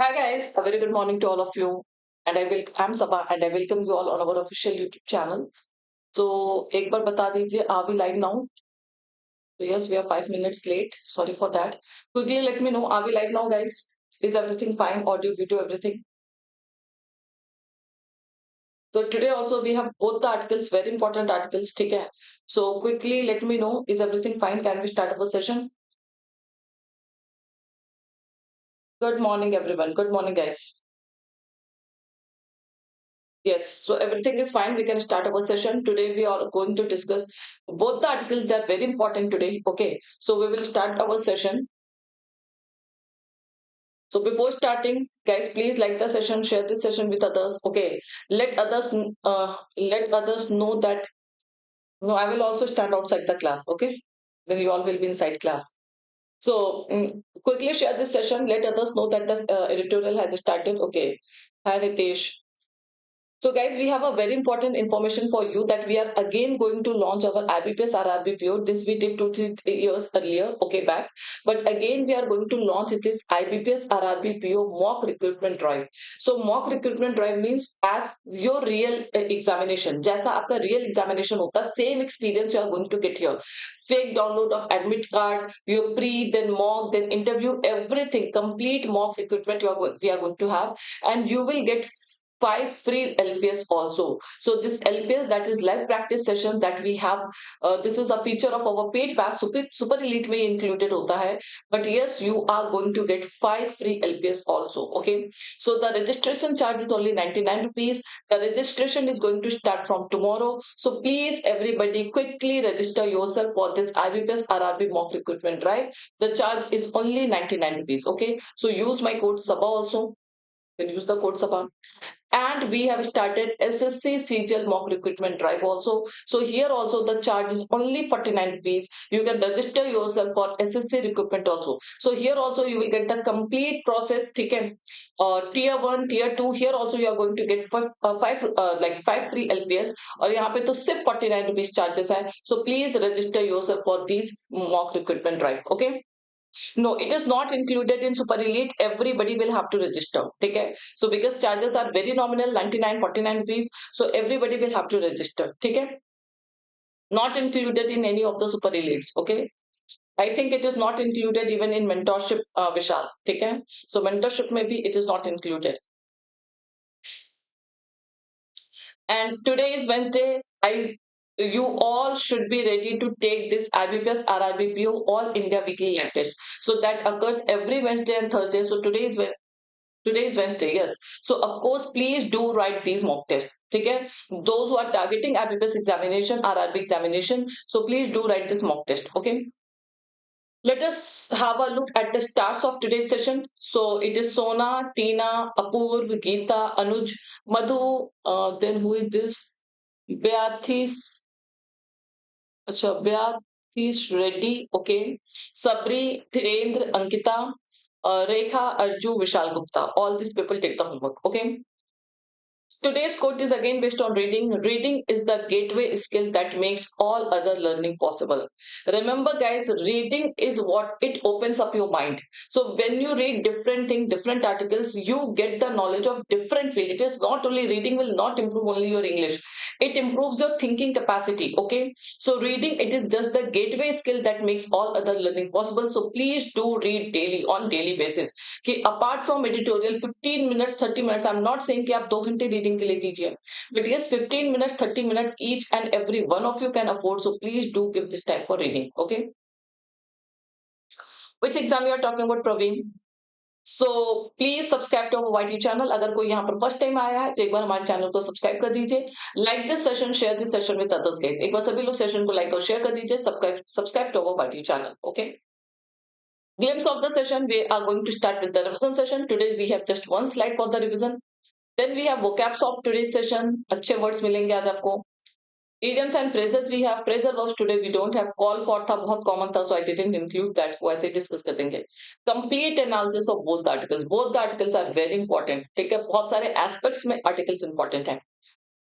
Hi guys, a very good morning to all of you. I'm Saba and I welcome you all on our official YouTube channel. So एक बार बता दीजिए, are we live now? So yes, we are 5 minutes late. Sorry for that. Quickly let me know, are we live now, guys? Is everything fine? Audio, video, everything? So today also we have both the articles, very important articles. ठीक है? So quickly let me know, is everything fine? Can we start our session? Good morning, everyone. Good morning, guys. Yes, so everything is fine. We can start our session. Today we are going to discuss both the articles that are very important today. Okay, so we will start our session. So before starting, guys, please like the session, share this session with others. Okay, let others know that no, I will also stand outside the class. Okay, then you all will be inside class. So quickly share this session. Let others know that this editorial has started. Okay, hi Ritesh. So guys, we have a very important information for you that we are again going to launch our IBPS RRBPO. This we did 2-3 years earlier, okay, back. But again, we are going to launch this IBPS RRBPO mock recruitment drive. So mock recruitment drive means as your real examination. जैसा आपका real examination होता, same experience you are going to get here. Fake download of admit card, your pre, then mock, then interview, everything, complete mock recruitment we are going to have, and you will get 5 free LPS also. So this LPS, that is live practice session that we have. This is a feature of our paid batch. Super Elite में included होता है. But yes, you are going to get 5 free LPS also. Okay. So the registration charge is only 99 rupees. The registration is going to start from tomorrow. So please everybody quickly register yourself for this IBPS RRB mock recruitment drive. The charge is only 99 rupees. Okay. So use my code SABA also. You can use the code SABA. And we have started SSC CGL mock recruitment drive also. So here also the charge is only 49 rupees. You can register yourself for SSC recruitment also. So here also you will get the complete process. Okay, tier 1, tier 2. Here also you are going to get five free LPS. और यहाँ पे तो सिर्फ 49 rupees charges है. So please register yourself for these mock recruitment drive. Okay. No, it is not included in Super Elite. Everybody will have to register. Okay. So because charges are very nominal, 99, 49 rupees. So everybody will have to register. Okay. Not included in any of the Super Elites. Okay. I think it is not included even in mentorship, Vishal. Okay. So mentorship maybe it is not included. And today is Wednesday. You all should be ready to take this IBPS RRBPO All India Weekly Lab Test. So that occurs every Wednesday and Thursday. So today is Wednesday, yes. So of course, please do write these mock tests. Okay, those who are targeting IBPS examination, RRB examination, so please do write this mock test. Okay. Let us have a look at the stars of today's session. So it is Sona, Tina, Apurv, Geeta, Anuj, Madhu. Then who is this? Beatrice. Acha, Beatrice Reddy. Okay. Sabri, Dhirendra, Ankita, Rekha, Arju, Vishal Gupta. All these people take the homework. Okay. Today's quote is again based on reading. Reading is the gateway skill that makes all other learning possible. Remember, guys, reading is what it opens up your mind. So when you read different things, different articles, you get the knowledge of different field. It is not only reading will not improve only your English. It improves your thinking capacity. Okay. So reading, it is just the gateway skill that makes all other learning possible. So please do read daily on daily basis. कि apart from editorial 15 minutes 30 minutes, I'm not saying कि आप 2 घंटे reading के लिए दीजिए, but yes, 15 minutes 30 minutes each and every one of you can afford, so please do give this time for reading. Okay. Which exam you are talking about, Praveen? So please subscribe to our YT channel. अगर कोई यहाँ पर first time आया है तो एक बार हमारे channel को सब्सक्राइब कर दीजिए. Like this session, share this session with others guys. एक बार सभी लोग सेशन को लाइक और शेयर कर दीजिए. Subscribe to our YT channel. Okay. Glimpse of the session, we are going to start with the revision session. Today we have just one slide for the revision. Then we have vocabs of today's session. अच्छे words मिलेंगे आज आपको. Idioms and phrases we have. Phrasal verbs today we don't have. Call for था बहुत common था, so I didn't include that. वो ऐसे discuss कर देंगे. Complete analysis of both the articles. Both the articles are very important. ठीक है, बहुत सारे aspects में articles important हैं.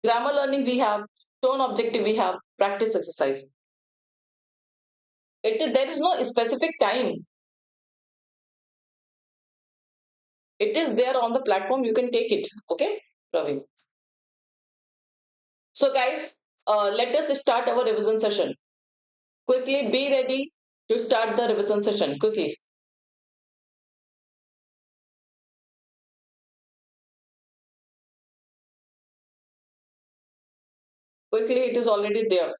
Grammar learning we have. Tone objective we have. Practice exercise. There is no specific time. It is there on the platform, you can take it. Okay, Praveen. So guys, let us start our revision session. Quickly be ready to start the revision session quickly. Quickly, it is already there.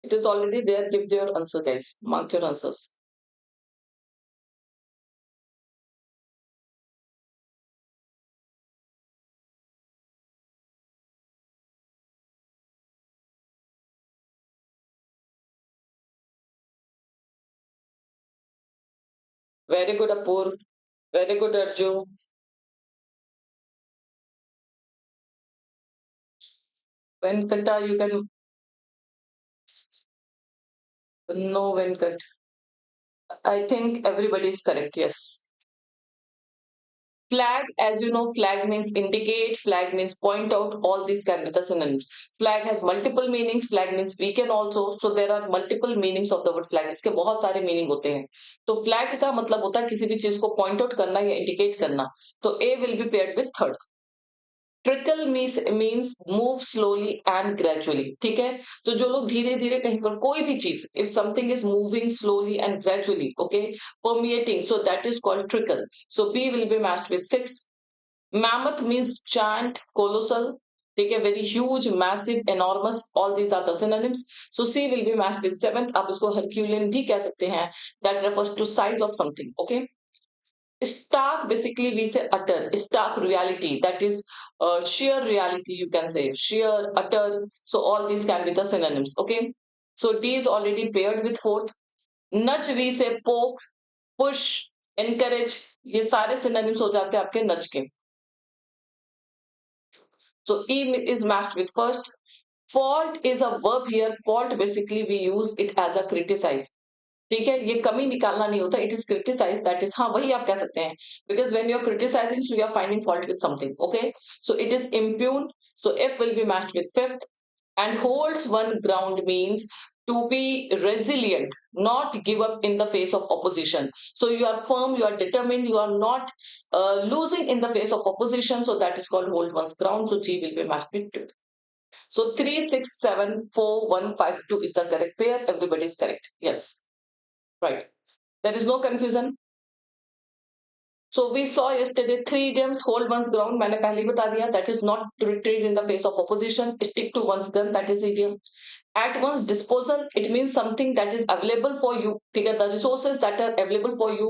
It is already there. Give your answer, guys. Mark your answers. Very good, Apur. Very good, Arju. Venkata, you can. No, Venkat. I think everybody is correct. Yes. Flag, as you know, flag means indicate, flag means point out, all these can be the synonyms. Flag has multiple meanings, flag means weaken also, so there are multiple meanings of the word flag. इसके बहुत सारे meaning होते हैं. तो flag का मतलब होता है किसी भी चीज को point out करना या indicate करना. तो A will be paired with third. Trickle means move slowly and gradually. ठीक है, तो जो लोग धीरे धीरे कहीं पर कोई भी चीज, if something is moving slowly and gradually, okay, permeating, so that is called trickle. So B will be matched with 6. Mammoth means giant, colossal. ठीक है, very huge, massive, enormous, all these are the synonyms. So C will be matched with 7. आप इसको Herculean भी कह सकते हैं, that refers to size of something. Okay, stark, basically we say utter, stark reality, that is sheer reality, you can say sheer, utter. So all these can be the synonyms. Okay, so D is already paired with fourth. Nudge we say poke, push, encourage, ये सारे synonyms हो जाते हैं आपके nudge के. So E is matched with first. Fault is a verb here. Fault basically we use it as a criticize. ठीक है, ये कमी निकालना नहीं होता. It is criticise, that is, हाँ वही आप कह सकते हैं, because when you are criticising so you are finding fault with something. Okay, so it is impugn. So F will be matched with fifth. And holds one ground means to be resilient, not give up in the face of opposition. So you are firm, you are determined, you are not losing in the face of opposition. So that is called hold one's ground. So G will be matched with 2. So 3, 6, 7, 4, 1, 5, 2 is the correct pair. Everybody is correct. Yes. Right. There is no confusion. So we saw yesterday 3 idioms. Hold one's ground, मैंने पहले ही बता दिया, that is not to retreat in the face of opposition. Stick to one's gun, that is idiom. At one's disposal, it means something that is available for you. ठीक है, the resources that are available for you,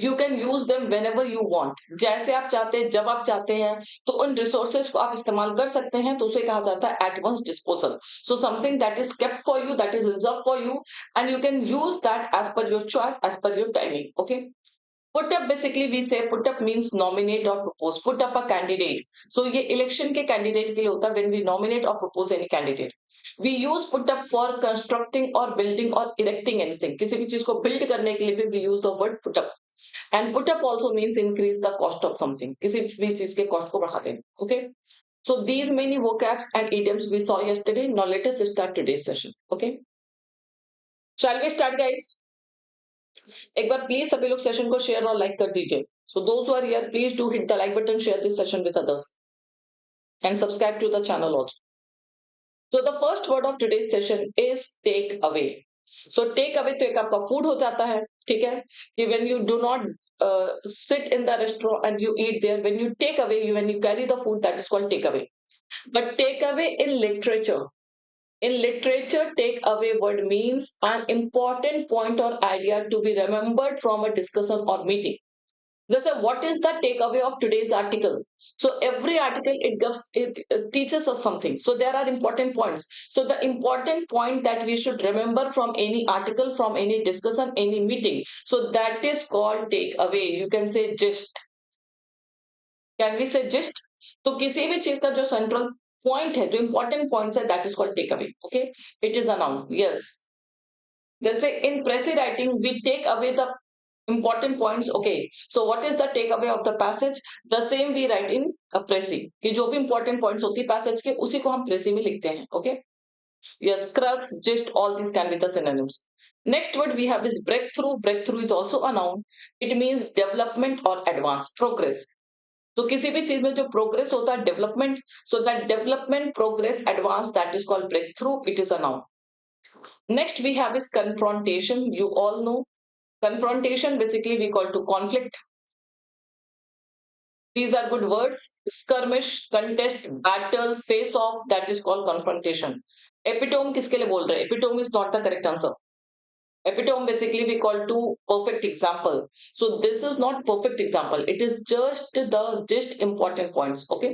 you can use them whenever you want. जैसे आप चाहते हैं, जब आप चाहते हैं, तो उन resources को आप इस्तेमाल कर सकते हैं. तो उसे कहा जाता है at one's disposal. So something that is kept for you, that is reserved for you, and you can use that as per your choice, as per your timing. Okay. Put up, basically we say put up means nominate or propose. Put up a candidate. So ये election के candidate के लिए होता है, when we nominate or propose any candidate. We use put up for constructing or building or erecting anything. किसी भी चीज को build करने के लिए भी we use the word put up. And put up also means increase the cost of something. किसी भी चीज के cost को बढ़ा देना. Okay. So these many vocabs and idioms we saw yesterday. Now let us start today's session. Okay. Shall we start, guys? एक बार please सभी लोग सेशन को शेयर और लाइक कर दीजिए. So those who are here, please do hit the like button, share this session with others and subscribe to the channel also. So the first word of today's session is take away. So take away तो एक आपका food हो जाता है. ठीक है, कि when you do not sit in the restaurant and you eat there, when you take away, when you carry the food, that is called take away. But take away in literature, in literature, take away word means an important point or idea to be remembered from a discussion or meeting. Let's say, what is the takeaway of today's article? So every article, it teaches us something. So there are important points. So the important point that we should remember from any article, from any discussion, any meeting. So that is called takeaway. You can say gist. Can we say gist? तो किसी भी चीज का जो central point है, जो important points है, that is called takeaway. Okay, it is a noun. Yes. जैसे in precis writing, we take away the important points. Okay, so what is the takeaway of the passage? The same we write in a precis, कि जो भी important points होती है passage के, उसी को हम precis में लिखते हैं. Okay. Yes, crux, gist, all these can be the synonyms. Next word we have is breakthrough. Breakthrough is also a noun. It means development or advance, progress. तो किसी भी चीज में जो प्रोग्रेस होता है development, so that development progress advance that is called breakthrough, it is a noun. Next we have is confrontation. You all know confrontation basically we call to conflict. These are good words. Skirmish, contest, battle, face off, that is called confrontation. Epitome किसके लिए बोल रहे हैं? Epitome is not the correct answer. Epitome basically we call to perfect example. So this is not perfect example. It is just important points. Okay.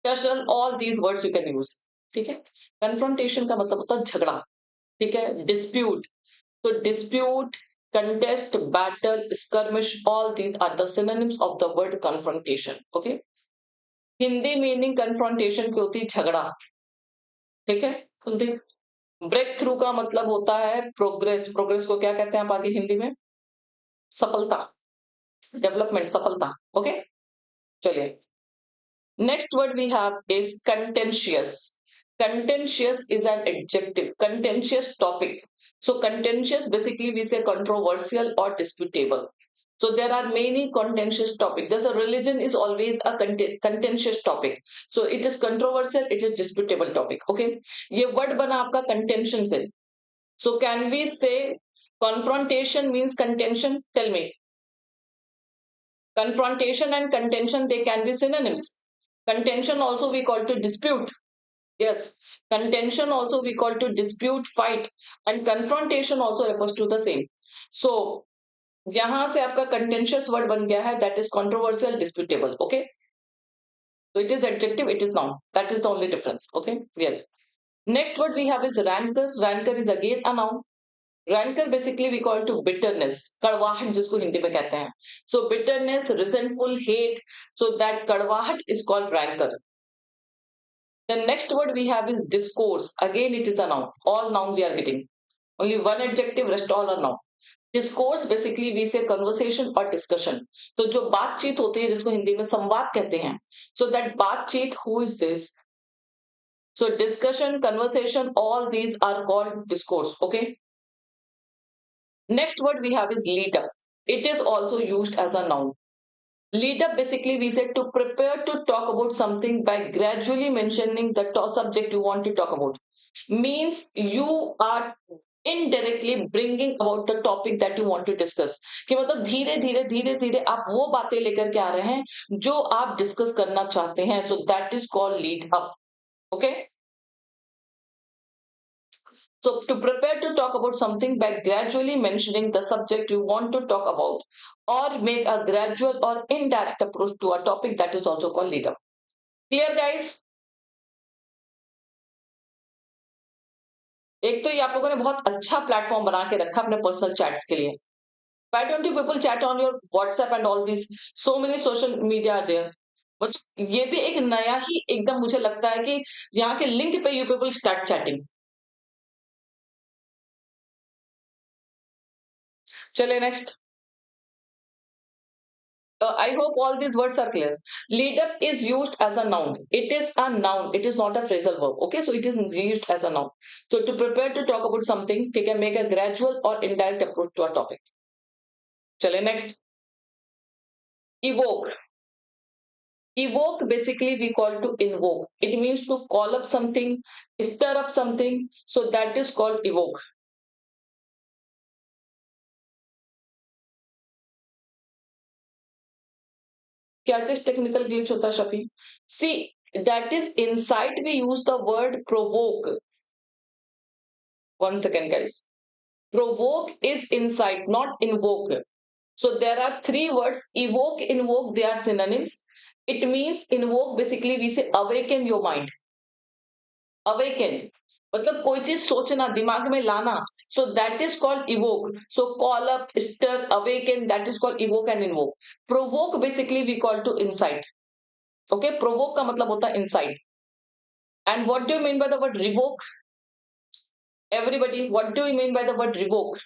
Special, all these words you can use. ठीक है. Confrontation का मतलब होता है झगड़ा. ठीक है. Dispute. So dispute, contest, battle, skirmish, all these are the synonyms of the word confrontation. Okay. Hindi meaning confrontation की होती है झगड़ा. ठीक है. कुलदीप. ब्रेक थ्रू का मतलब होता है प्रोग्रेस. प्रोग्रेस को क्या कहते हैं आप आगे हिंदी में? सफलता, डेवलपमेंट, सफलता. ओके. चलिए. Next word we have is contentious. Contentious is an adjective. Contentious topic. So contentious basically we say controversial or disputable. So there are many contentious topics. Just a religion is always a contentious topic. So it is controversial, it is disputable topic. Okay. ये word बना आपका contention से. So can we say confrontation means contention? Tell me. Confrontation and contention, they can be synonyms. Contention also we call to dispute. Yes. Contention also we call to dispute, fight. And confrontation also refers to the same. So, यहाँ से आपका contentious word बन गया है, that is controversial, disputable. Okay. So it is adjective, it is noun. That is the only difference. Okay. Yes. Next word we have is rancor. Rancor is again a noun. Rancour basically we call to bitterness, कड़वाहट जिसको हिंदी में कहते हैं. So bitterness, resentful, hate, so that कड़वाहट is called rancour. The next word we have is discourse. Again it is a noun. All noun we are getting. Only one adjective, rest all are noun. Discourse basically we say conversation और discussion. तो जो बातचीत होती है जिसको हिंदी में संवाद कहते हैं, सो दैट बातचीत, who is this? So discussion, conversation, all these are called discourse. Okay. Next word we have is lead up. It is also used as a noun. Lead up basically we said to prepare to talk about something by gradually mentioning the subject you want to talk about. Means you are indirectly bringing about the topic that you want to discuss. कि मतलब धीरे धीरे धीरे धीरे आप वो बातें लेकर के आ रहे हैं जो आप डिस्कस करना चाहते हैं. So that is called lead up. Okay. So to prepare to talk about something by gradually mentioning the subject you want to talk about or make a gradual or indirect approach to a topic, that is also called lead up. Clear guys? एक तो ये आप लोगों ने बहुत अच्छा platform बना के रखा अपने पर्सनल चैट्स के लिए. Why don't you people chat on your WhatsApp and all these so many social media are there? मतलब ये भी एक नया ही एकदम मुझे लगता है कि यहाँ के लिंक पे यू पीपल स्टार्ट चैटिंग. चले next. I hope all these words are clear. Lead up is used as a noun. It is a noun. It is not a phrasal verb. Okay, so it is used as a noun. So to prepare to talk about something, take and make a gradual or indirect approach to a topic. Chale next. Evoke. Evoke basically we call to invoke. It means to call up something, stir up something. So that is called evoke. क्या चीज technical glitch होता है शफी? सी that is inside we use the word provoke. One second guys. Provoke is incite, not invoke. So there are three words: evoke, invoke, they are synonyms. It means invoke basically we say awaken your mind. Awaken मतलब कोई चीज सोचना, दिमाग में लाना. So that is called evoke. So call up, stir, awaken, that is called evoke and invoke. Provoke basically we call to incite. Okay, provoke का मतलब होता है incite. And what do you mean by the word revoke? Everybody, what do you mean by the word revoke?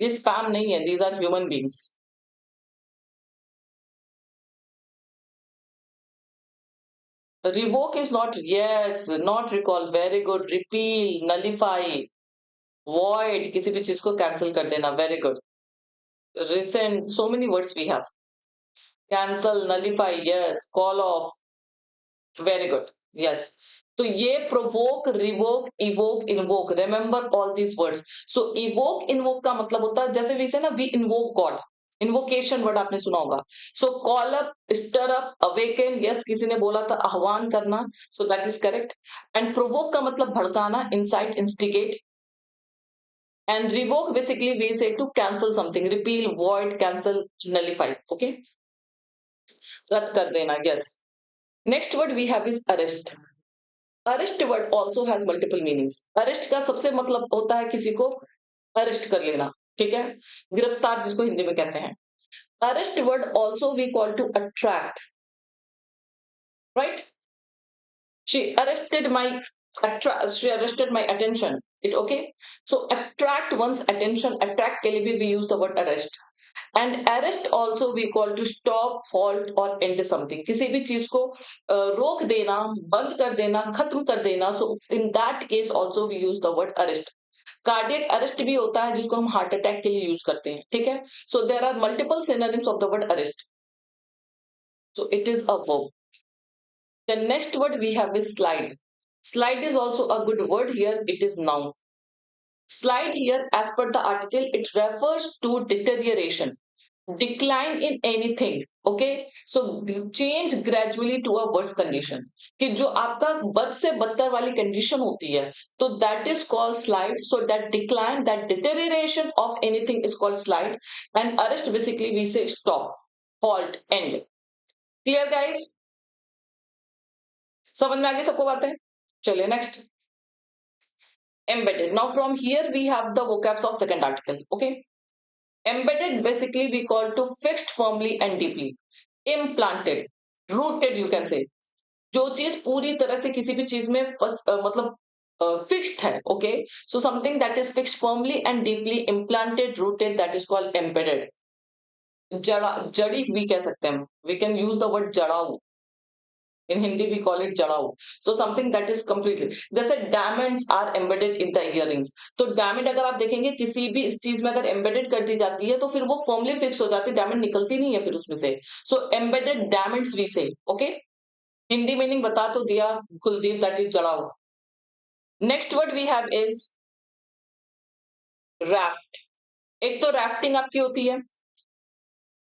ये spam नहीं है, these are human beings. Revoke is not, yes, not recall, very good. Repeal, nullify, void, किसी भी चीज को cancel कर देना, very good. Rescind, so many words we have. Cancel, nullify, yes. Call off, very good. Yes. तो ये provoke, revoke, evoke, invoke. Remember all these words. So evoke, invoke का मतलब होता है जैसे we say ना, we invoke God. Invocation word आपने सुना होगा. So call up, stir up, awaken. Yes, किसी ने बोला था आह्वान करना. So that is correct. And provoke का मतलब भड़काना, incite, instigate. And revoke basically we say to cancel something, repeal, void, cancel, nullify. Okay. रद्द कर देना. Yes. Next word we have is arrest. Arrest word also has multiple meanings. Arrest का सबसे मतलब होता है किसी को अरेस्ट कर लेना, ठीक है, गिरफ्तार जिसको हिंदी में कहते हैं. Arrest word also we call to attract, right. She arrested my she arrested my attention. It okay. So attract one's attention, attract के लिए भी we use the word arrest. And arrest also we call to stop, halt or end something. किसी भी चीज को रोक देना, बंद कर देना, खत्म कर देना. So in that case also we use the word arrest. Cardiac arrest भी होता है जिसको हम हार्ट अटैक के लिए यूज करते हैं, ठीक है. So there are multiple synonyms of the word arrest. So it is a verb. The next word we have is slide. Slide is also a good word here. It is noun. Slide here, as per the article, it refers to deterioration, decline in anything. Okay, so change gradually to a worse condition. कि जो आपका बद से बदतर वाली condition होती है, तो that is called slide. So that decline, that deterioration of anything is called slide. And arrest basically we say stop, halt, end. Clear guys? समझ में आ गई सबको बातें? चलिए next. Embedded. Now from here we have the vocabs of second article. Okay. Embedded basically we call to fixed firmly and deeply. Implanted, rooted you can say. जो चीज पूरी तरह से किसी भी चीज में मतलब fixed है. Okay. So something that is fixed firmly and deeply, implanted, rooted, that is called embedded. जड़ा, जड़ी भी कह सकते हैं. We can use the word जड़ाऊ. In Hindi we call it जड़ाऊ. So something that is completely, जैसे diamonds are embedded in the earrings. तो diamond अगर आप देखेंगे किसी भी इस चीज में अगर embedded कर दी जाती है तो फिर वो firmly fix हो जाती है, diamond निकलती नहीं है फिर उसमें से. So embedded diamonds we say. Okay. Hindi meaning बता तो दिया Kuldeep, that is जड़ाऊ. Next word we have is raft. एक तो rafting आपकी होती है,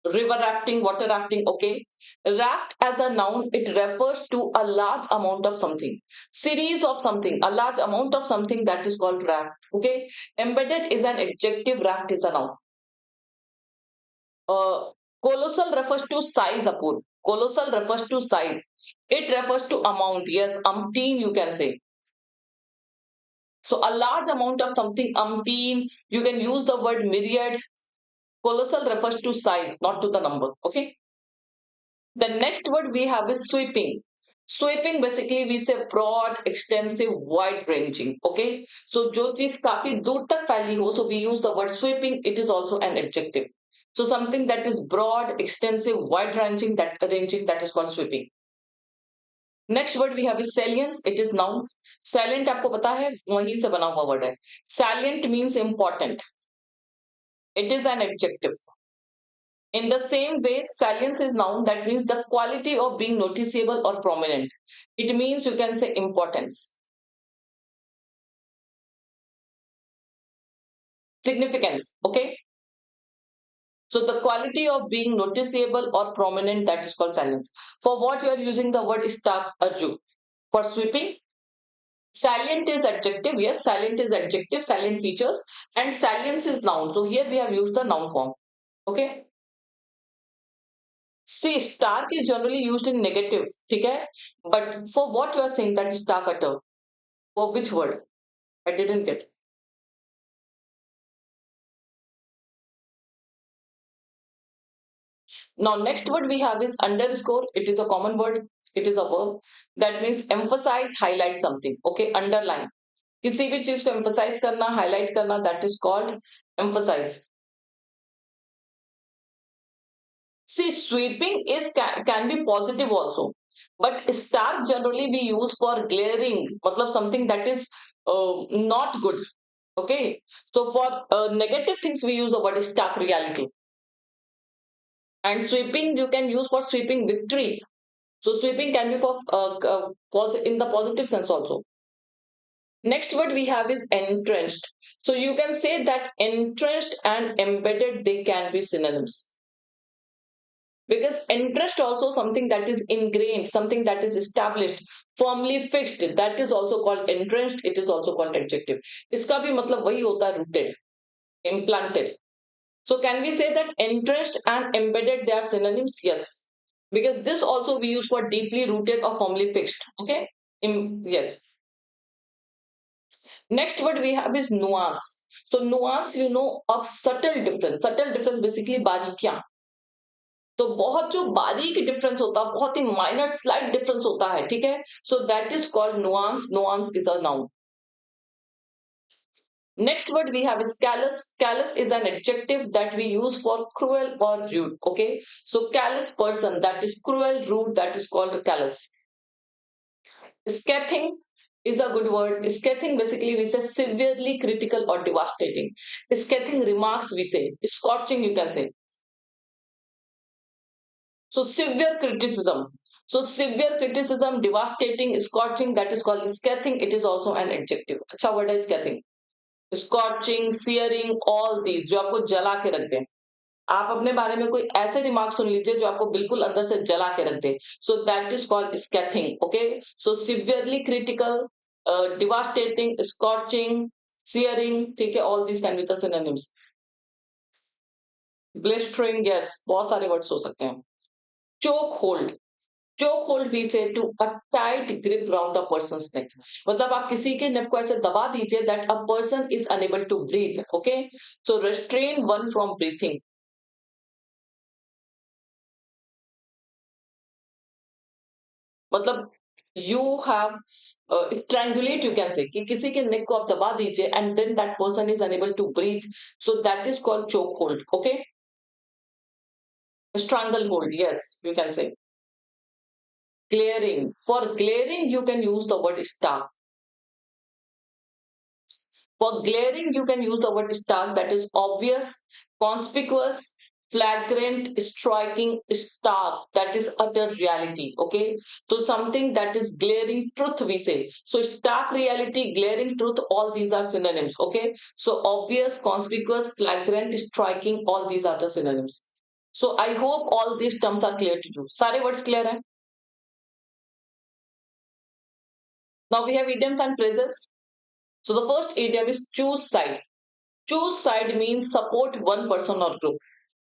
river rafting, water rafting. Okay. Raft as a noun, it refers to a large amount of something, series of something, a large amount of something, that is called raft. Okay. Embedded is an adjective, raft is a noun. Colossal refers to size, Apurv. Colossal refers to size. It refers to amount. Yes, umpteen you can say. So a large amount of something, umpteen. You can use the word myriad. Colossal refers to size, not to the number. Okay. The next word we have is sweeping. Sweeping basically we say broad, extensive, wide ranging. Okay. So जो चीज काफी दूर तक फैली हो, so we use the word sweeping. It is also an adjective. So something that is broad, extensive, wide ranging, that is called sweeping. Next word we have is salience. It is noun. Salient आपको पता है वहीं से बना हुआ word है. Salient means important. It is an adjective. In the same way, salience is noun, that means the quality of being noticeable or prominent. It means you can say importance. Significance, okay? So the quality of being noticeable or prominent, that is called salience. For what you are using the word stark, arju. For sweeping, salient is adjective. Yes, salient is adjective, salient features. And salience is noun. So here we have used the noun form. Okay? See, stark is generally used in negative, okay? But for what you are saying that is stark utter? For which word? I didn't get. Now, next word we have is underscore. It is a common word. It is a verb. That means emphasize, highlight something. Okay, underline. किसी भी चीज को emphasize करना, highlight करना, that is called emphasize. See, sweeping is can be positive also. but stark generally we use for glaring, matlab something that is not good. Okay, so for negative things we use the word stark reality. And sweeping you can use for sweeping victory. So sweeping can be for in the positive sense also. Next word we have is entrenched. So you can say that entrenched and embedded, they can be synonyms. Because entrenched also something that is ingrained, something that is established, firmly fixed, that is also called entrenched. It is also called adjective. इसका भी मतलब वही होता है, rooted, implanted. So can we say that entrenched and embedded, they are synonyms? Yes. Because this also we use for deeply rooted or firmly fixed. Okay. Yes. Next word we have is nuance. So nuance, you know, of subtle difference. Subtle difference basically बारीकियां. तो बहुत जो बारीक difference होता है, बहुत ही minor slight difference होता है, ठीक है. सो that is called nuance. Nuance is a noun. Next word we have is callous. Callous is an adjective that we use for cruel or rude. Okay, so callous person, that is cruel, rude, that is called callous. Scathing is a good word. Scathing basically we say severely critical or devastating. Scathing remarks we say. Scorching you can say. So severe criticism. So severe criticism, devastating, scorching, that is called scathing. It is also an adjective. अच्छा word है scathing. Scorching, searing, all these जो आपको जला के रख दे. आप अपने बारे में कोई ऐसे रिमार्क सुन लीजिए जो आपको बिल्कुल अंदर से जला के रख दे. So that is called scathing. Okay. So severely critical, devastating, scorching, searing. ठीक है. All these can be the synonyms. Blistering, yes. बहुत सारे words हो सकते हैं. Choke hold. Choke hold we say to a tight grip round a person's neck. मतलब आप किसी के neck को ऐसे दबा दीजिए that a person is unable to breathe. Okay, so restrain one from breathing. मतलब you have triangulate you can say कि किसी के neck को आप दबा दीजिए and then that person is unable to breathe, so that is called choke hold. Okay, strangle hold, yes, you can say. Glaring, for glaring you can use the word stark. For glaring, you can use the word stark, that is obvious, conspicuous, flagrant, striking, stark, that is utter reality. Okay, so something that is glaring truth, we say. So stark reality, glaring truth, all these are synonyms. Okay, so obvious, conspicuous, flagrant, striking, all these are the synonyms. So I hope all these terms are clear to you. सारे words clear हैं? Now we have idioms and phrases. So the first idiom is choose side. Choose side means support one person or group.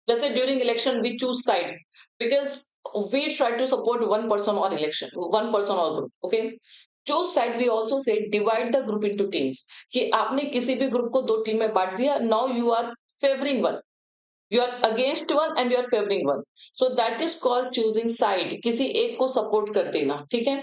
Let's say during election we choose side because we try to support one person or election, one person or group. Okay. Choose side we also say divide the group into teams. कि आपने किसी भी group को दो team में बांट दिया. Now you are favoring one. You are against one and you are favoring one. So that is called choosing side. किसी एक को support कर देना. ठीक है.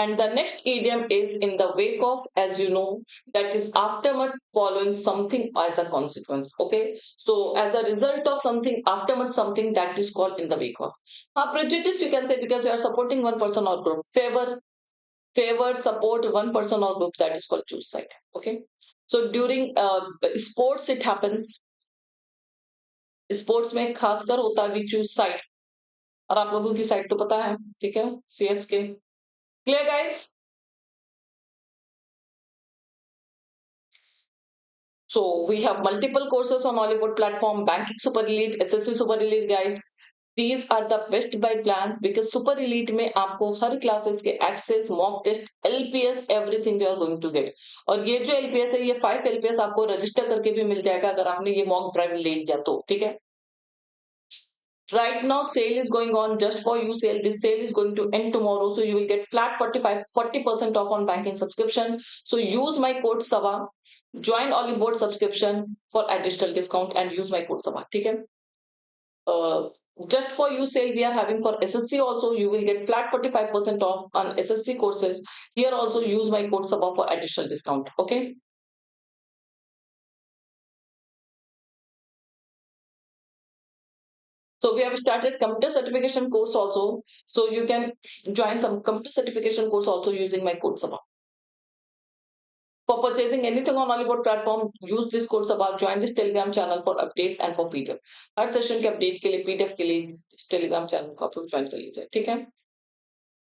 And the next idiom is in the wake of, as you know, that is aftermath following something as a consequence. Okay. So as a result of something, aftermath something, that is called in the wake of. Prejudice you can say because you are supporting one person or group. Favor, support one person or group, that is called choose side. Okay. So during sports it happens. Sports में खासकर होता है we choose side और आप लोगों की side तो पता है ठीक है CSK. Clear guys. So we have multiple courses on Oliveboard platform, banking super elite, SSC super elite guys. These are the best buy plans because super elite में आपको हर classes के access, mock test, LPS everything you are going to get. और ये जो LPS है ये 5 LPS आपको register करके भी मिल जाएगा अगर आपने ये mock drive ले लिया तो ठीक है. Right now sale is going on just for you sale. This sale is going to end tomorrow. So you will get flat 40% off on banking subscription. So use my code SABA. Join Oliveboard subscription for additional discount and use my code SABA. Okay? Just for you sale we are having for SSC also. You will get flat 45% off on SSC courses. Here also use my code SABA for additional discount. Okay? So we have started computer certification course also. So you can join some computer certification course also using my code Sabha. For purchasing anything on Oliveboard platform, use this code Sabha. Join this Telegram channel for updates and for PDF. Her session के update के लिए PDF के लिए इस Telegram channel को आप लोग join कर लीजिए, ठीक है?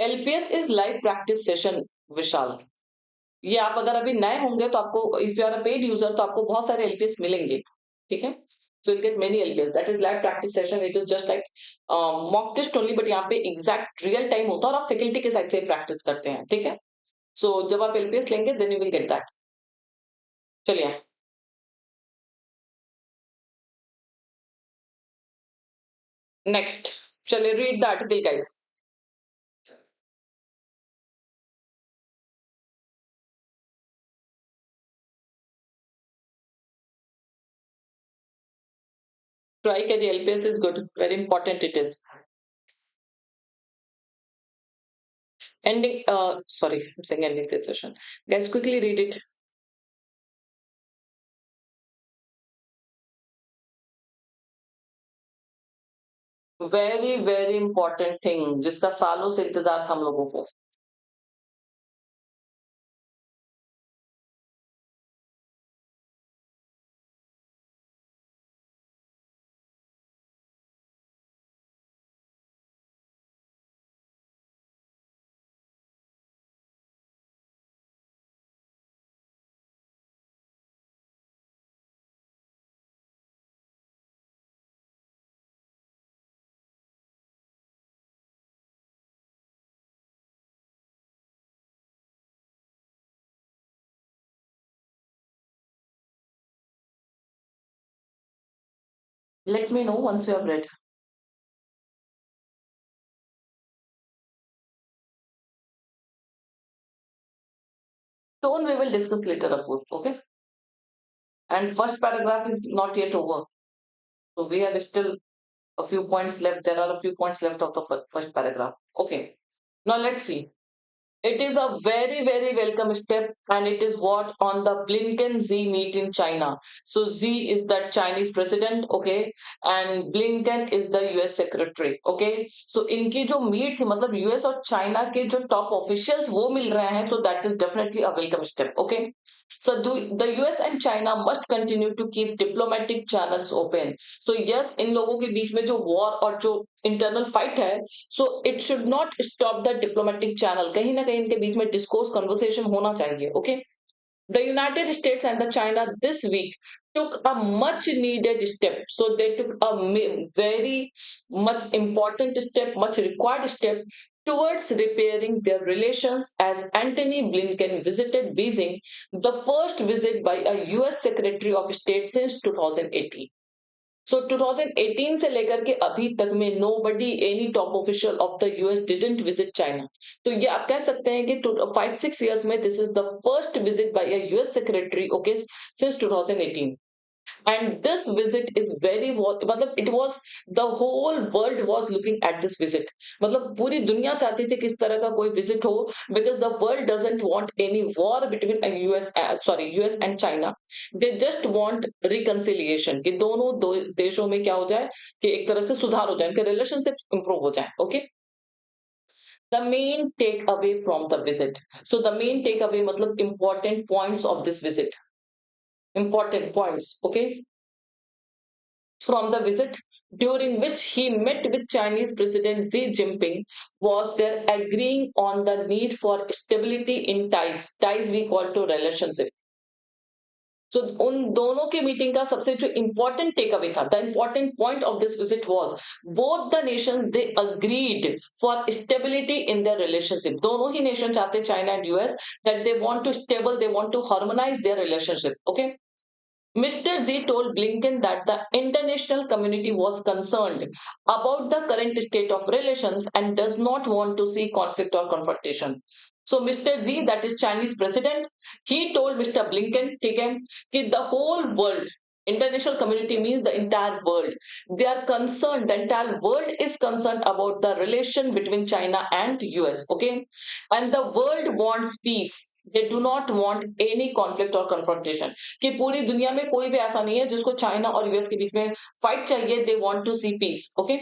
LPS is live practice session Vishal. ये आप अगर अभी नए होंगे तो आपको if you are a paid user तो आपको बहुत सारे एलपीएस मिलेंगे, ठीक है? So you'll get many LPS. That is live practice session. It is just like mock test only, but यहाँ पे exact real time होता है और आप फैकल्टी के साथ से प्रैक्टिस करते हैं, ठीक है? So जब आप LPS लेंगे then you will get that. चलिए next. चलिए read the article guys. Try करिए, LPS is good. Very important it is. Ending. Sorry, I'm saying ending this session. Guys, quickly read it. Very important thing जिसका सालों से इंतजार था हम लोगों को. Let me know once you have read. Tone we will discuss later, Apur. Okay. And first paragraph is not yet over. So we have still a few points left. There are a few points left of the first paragraph. Okay. Now let's see. It is a very welcome step, and it is what on the Blinken Z meet in China. So Z is the Chinese president, okay, and Blinken is the US secretary, okay. So इनकी जो meet थी मतलब US और China के जो top officials वो मिल रहे हैं, so that is definitely a welcome step, okay. So the US and China must continue to keep diplomatic channels open. So yes, इन लोगों के बीच में जो war और जो internal fight है, so it should not stop the diplomatic channel. कहीं ना कहीं इनके बीच में discourse conversation होना चाहिए, okay? The United States and the China this week took a much needed step. So they took a very much important step, much required step towards repairing their relations as Antony Blinken visited Beijing, the first visit by a US Secretary of State since 2018. So 2018 से लेकर के अभी तक में nobody any top official of the US didn't visit China. तो ये आप कह सकते हैं कि 5-6 years में this is the first visit by a US secretary, okay, since 2018. And this visit is very मतलब it was the whole world was looking at this visit. मतलब पूरी दुनिया चाहती थी किस तरह का कोई visit हो, because the world doesn't want any war between a US and China. They just want reconciliation कि दोनों देशों में क्या हो जाए कि एक तरह से सुधार हो जाए, उनके relationship improve हो जाए, okay. The main takeaway from the visit. So the main takeaway मतलब important points of this visit. Important points, okay, from the visit, during which he met with Chinese President Xi Jinping, was there agreeing on the need for stability in ties. Ties we call to relationship. So उन दोनों के meeting का सबसे जो important takeaway था, the important point of this visit was both the nations they agreed for stability in their relationship. दोनों ही nation चाहते China and US that they want to stable, they want to harmonize their relationship. Okay. Mr. Z told Blinken that the international community was concerned about the current state of relations and does not want to see conflict or confrontation. So Mr. Z, that is Chinese president, he told Mr. Blinken, ठीक है, कि the whole world International community means the entire world. They are concerned, the entire world is concerned about the relation between China and US, okay? And the world wants peace. They do not want any conflict or confrontation. कि पूरी दुनिया में कोई भी ऐसा नहीं है जिसको चाइना और यूएस के बीच में फाइट चाहिए. They want to see peace, okay?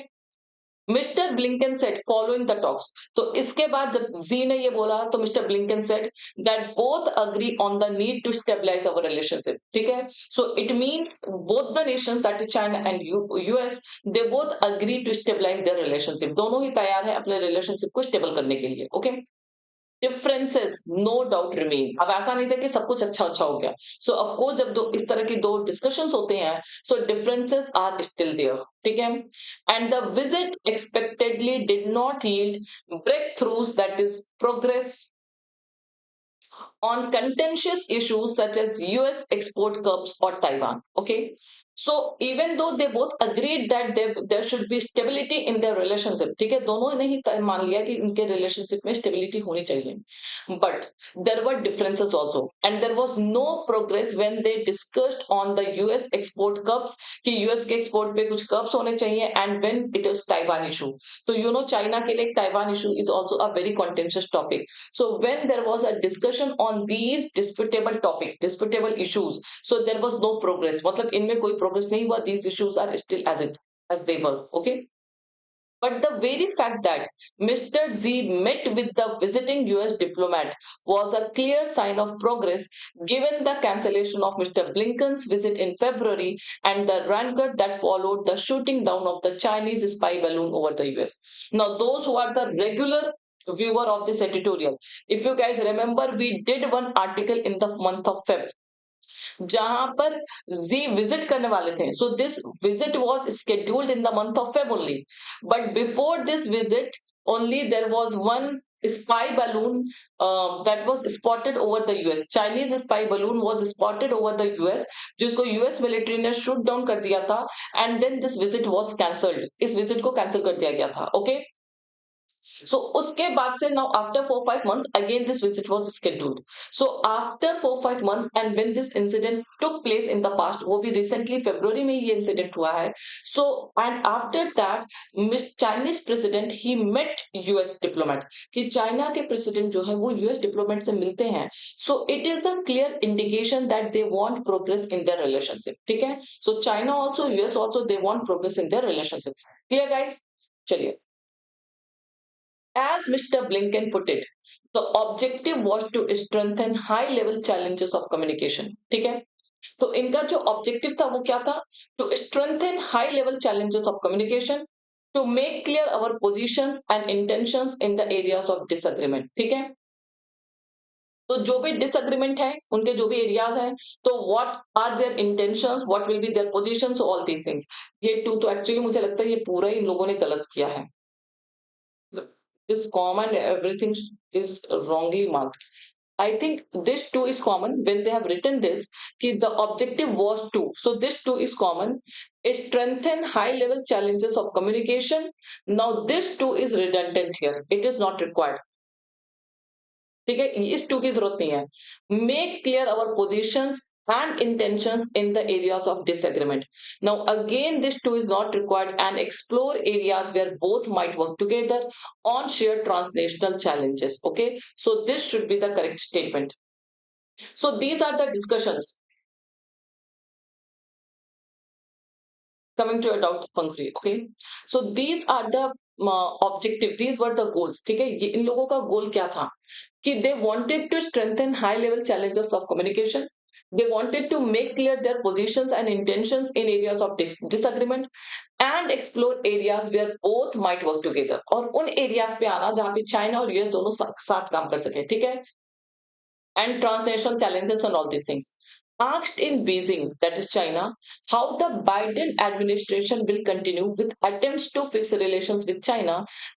Mister Blinken said following the talks. तो इसके बाद जब जी ने ये बोला तो mister Blinken said that both agree on the need to stabilise our relationship. ठीक है, so it means both the nations that is China and US, they both agree to stabilise their relationship. दोनों ही तैयार है अपने relationship को stable करने के लिए. Okay, differences no doubt remain. अब ऐसा नहीं था कि सब कुछ अच्छा अच्छा हो गया. सो ऑफ कोर्स जब दो इस तरह की दो डिस्कशंस होते हैं, so differences are still there. ठीक है, and the visit expectedly did not yield breakthroughs, that is progress on contentious issues such as US export curbs or Taiwan. Okay. So even though they both agreed that there should be stability in their relationship, ठीक है, दोनों ने ही मान लिया कि इनके relationship में stability होनी चाहिए. But there were differences also, and there was no progress when they discussed on the US export curbs कि US के export पे कुछ curbs होने चाहिए, and when it is Taiwan issue. तो you know China के लिए Taiwan issue is also a very contentious topic. So when there was a discussion on these disputable issues, so there was no progress. मतलब इनमें कोई progress नहीं हुआ. These issues are still as they were. Okay. But the very fact that Mr. Z met with the visiting US diplomat was a clear sign of progress, given the cancellation of Mr. Blinken's visit in February and the rancor that followed the shooting down of the Chinese spy balloon over the US. Now, those who are the regular viewer of this editorial, if you guys remember, we did one article in the month of February जहां पर जी visit करने वाले थे. So this visit was scheduled in the month of Feb only, but before this visit only there was one spy balloon that was spotted over the US. Chinese spy balloon was spotted over the US, जिसको US military ने shoot down कर दिया था, and then this visit was cancelled. इस visit को cancel कर दिया गया था. ओके, so उसके बाद से now after 4-5 months again this visit was scheduled. So after 4-5 months and when this incident took place in the past, वो भी recently February में ये incident हुआ है. So and after that Miss Chinese president he met US diplomat, कि China के president जो है वो US diplomat से मिलते हैं. So it is a clear indication that they want progress in their relationship. ठीक है, so China also US also they want progress in their relationship. Clear guys? चलिए, as Mr. Blinken put it, the objective was to strengthen high-level challenges of communication. ठीक है, तो इनका जो objective था वो क्या था? To strengthen high-level challenges of communication, to make clear our positions and intentions in the areas of disagreement. ठीक है, तो जो भी डिसएग्रीमेंट है, उनके जो भी एरियाज हैं, तो what are their intentions, what will be their positions, all these things. ये टू तो एक्चुअली मुझे लगता है ये पूरा ही इन लोगों ने गलत किया है. This comma and everything is wrongly marked. I think this too is common when they have written this. The objective was to. So this too is common. Strengthen high level challenges of communication. Now this too is redundant here. It is not required. ठीक है, इस to की जरूरत नहीं है. Make clear our positions and intentions in the areas of disagreement. Now again this too is not required, and explore areas where both might work together on shared transnational challenges. Okay, so this should be the correct statement. So these are the discussions. Coming to your doubt, Pankri. Okay, so these are the objective, these were the goals. ठीक है, ये इन लोगों का गोल क्या था कि they wanted to strengthen high level challenges of communication. They wanted to make clear their positions and intentions in areas of disagreement and explore areas where both might work together. और उन areas पे आना जहाँ पे China और US दोनों साथ काम कर सके. ठीक है, and transnational challenges and all these things. Asked in Beijing, that is China, how the Biden administration will continue with attempts to fix relations with China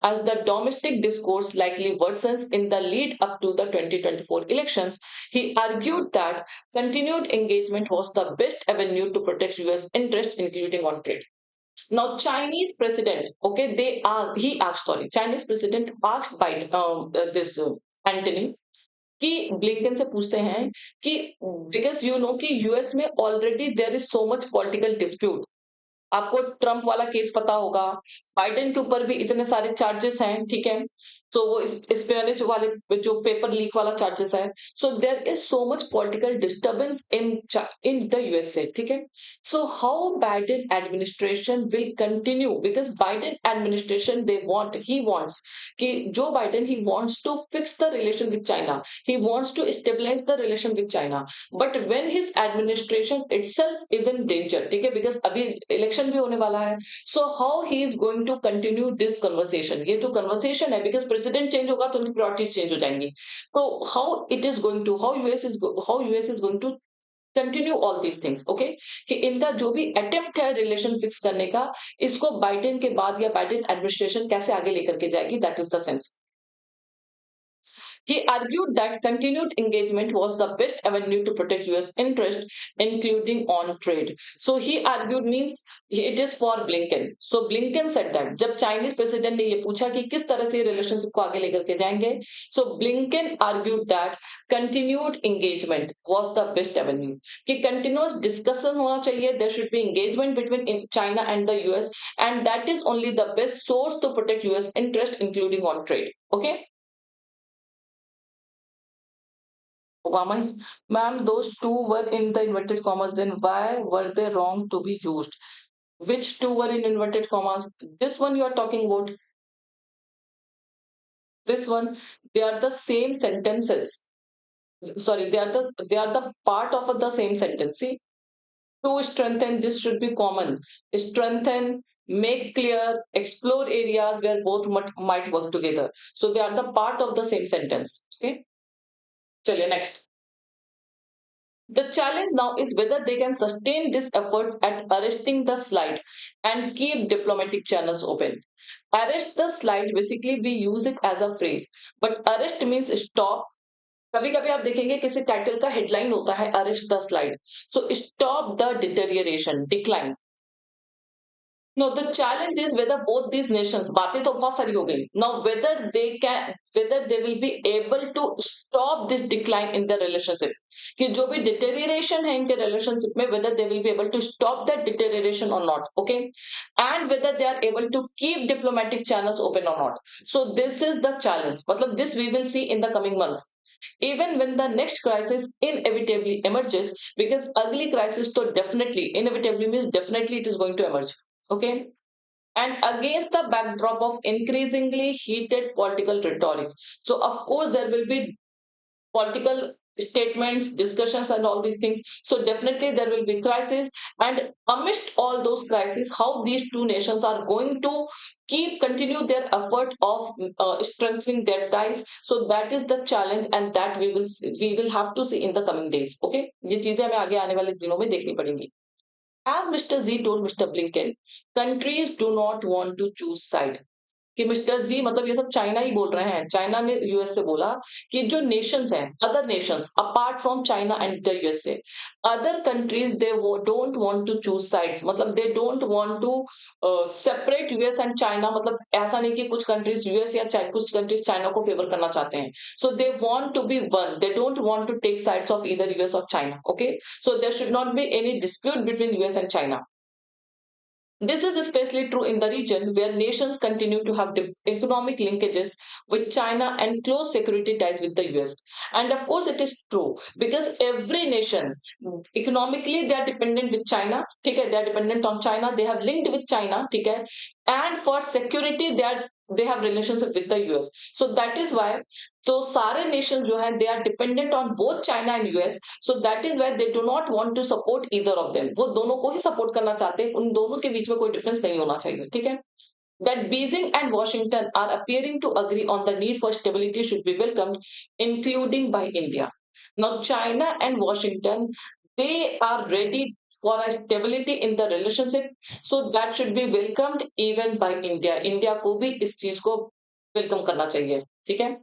as the domestic discourse likely worsens in the lead up to the 2024 elections, he argued that continued engagement was the best avenue to protect US interest, including on trade. Now, Chinese president, okay, Chinese president asked Biden, Antony, कि Blinken से पूछते हैं कि because you know कि US में already there is so much political dispute. आपको Trump वाला case पता होगा, बाइडेन के ऊपर भी इतने सारे चार्जेस हैं, ठीक है। तो वो स्पेनिश वाले जो पेपर लीक वाला चार्जेस है, so there is so much political disturbance in the USA, ठीक है। So how Biden administration will continue, because Biden administration they want he wants कि Joe Biden he wants to fix the relation with China, he wants to stabilize the relation with China, but when his administration itself is in danger, ठीक है, because अभी election भी होने वाला है, so how he is going to continue this conversation? ये तो conversation है, because president change होगा तो उनकी priorities change हो जाएंगी। तो how it is going to, how US is going to continue all these things, okay, कि इनका जो भी अटेम्प्ट है रिलेशन फिक्स करने का, इसको बाइडेन के बाद या बाइडेन एडमिनिस्ट्रेशन कैसे आगे लेकर के जाएगी, that is the sense. He argued that continued engagement was the best avenue to protect US interest, including on trade. So he argued means it is for Blinken. So Blinken said that जब Chinese president ने ये पूछा कि किस तरह से relationship को आगे लेकर के जाएंगे, so Blinken argued that continued engagement was the best avenue. कि continuous discussion होना चाहिए, there should be engagement between China and the US, and that is only the best source to protect US interest, including on trade. Okay. Obama, ma'am, those two were in the inverted commas. Then why were they wrong to be used? Which two were in inverted commas? This one you are talking about. This one, they are the same sentences. Sorry, they are the part of the same sentence. See, to strengthen, this should be common. Strengthen, make clear, explore areas where both might work together. So they are the part of the same sentence. Okay. Chaliye, next. The challenge now is whether they can sustain these efforts at arresting the slide and keep diplomatic channels open. Arrest the slide, basically we use it as a phrase, but arrest means stop. कभी कभी आप देखेंगे किसी title का headline होता है arrest the slide, so stop the deterioration, decline. No, the challenge is whether both these nations, बातें तो बहुत सारी हो गई, now whether they will be able to stop this decline in the relationship, कि जो भी deterioration है इनके relationship में, whether they will be able to stop that deterioration or not, okay, and whether they are able to keep diplomatic channels open or not. So this is the challenge, मतलब this we will see in the coming months. Even when the next crisis inevitably emerges, because ugly crisis तो definitely, inevitably means definitely it is going to emerge. Okay. And against the backdrop of increasingly heated political rhetoric. So, of course, there will be political statements, discussions, and all these things. So, definitely there will be crisis. And amidst all those crises, how these two nations are going to continue their effort of strengthening their ties. So, that is the challenge, and that we will have to see in the coming days. Okay, ये चीजें हमें आगे आने वाले दिनों में देखनी पड़ेंगी. As Mr. Z told Mr. Blinken, countries do not want to choose side. कि मिस्टर जी, मतलब ये सब चाइना ही बोल रहे हैं, चाइना ने यूएस से बोला कि जो नेशंस हैं, other nations apart from China and the USA, other countries they don't want to choose sides, मतलब they don't want to separate US and China, मतलब ऐसा नहीं कि कुछ कंट्रीज यूएस या कुछ कंट्रीज चाइना को फेवर करना चाहते हैं, so they want to be one, they don't want to take sides of either US और China, okay, so there should not be any dispute between US and China. This is especially true in the region where nations continue to have economic linkages with China and close security ties with the US. And of course, it is true because every nation economically they are dependent with China. Okay, they are dependent on China. They have linked with China. Okay, and for security they have relationship with the US. So that is why तो सारे nation जो हैं they are dependent on both China and US, so that is why they do not want to support either of them, वो दोनों को ही support करना चाहते हैं, उन दोनों के बीच में कोई डिफरेंस नहीं होना चाहिए, ठीक है. That Beijing and Washington are appearing to agree on the need for stability should be welcomed, including by India. Now China and Washington, they are ready for a stability in the relationship, so that should be welcomed even by India. India को भी इस चीज को welcome करना चाहिए, ठीक है.